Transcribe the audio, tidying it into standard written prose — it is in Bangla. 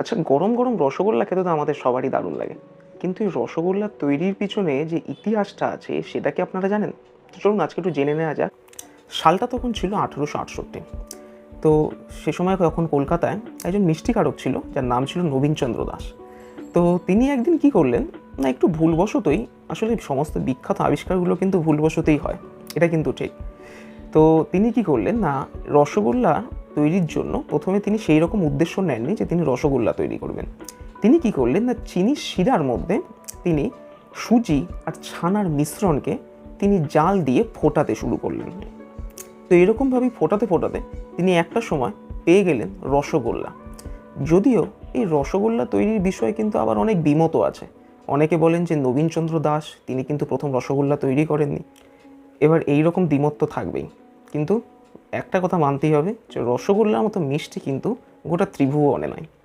আচ্ছা, গরম গরম রসগোল্লা খেতে তো আমাদের সবারই দারুণ লাগে, কিন্তু এই রসগোল্লা তৈরির পিছনে যে ইতিহাসটা আছে সেটা কি আপনারা জানেন? তো চলুন আজকে একটু জেনে নেওয়া যাক। সালটা তখন ছিল 1868। তো সে সময় তখন কলকাতায় একজন মিষ্টিকারক ছিল যার নাম ছিল নবীনচন্দ্র দাস। তো তিনি একদিন কি করলেন, না একটু ভুলবশতই, আসলে সমস্ত বিখ্যাত আবিষ্কারগুলো কিন্তু ভুলবশতই হয়, এটা কিন্তু ঠিক। তো তিনি কি করলেন না, রসগোল্লা তৈরির জন্য প্রথমে তিনি সেই রকম উদ্দেশ্য নেননি যে তিনি রসগোল্লা তৈরি করবেন। তিনি কি করলেন না, চিনির শিরার মধ্যে তিনি সুজি আর ছানার মিশ্রণকে তিনি জাল দিয়ে ফোটাতে শুরু করলেন। তো এরকমভাবেই ফোটাতে ফোটাতে তিনি একটা সময় পেয়ে গেলেন রসগোল্লা। যদিও এই রসগোল্লা তৈরির বিষয়ে কিন্তু আবার অনেক দ্বিমত আছে। অনেকে বলেন যে নবীনচন্দ্র দাস তিনি কিন্তু প্রথম রসগোল্লা তৈরি করেননি। এবার এই রকম দ্বিমত তো থাকবেই, কিন্তু একটা কথা মানতেই হবে যে রসগোল্লার মতো মিষ্টি কিন্তু গোটা ত্রিভুবনে নয়।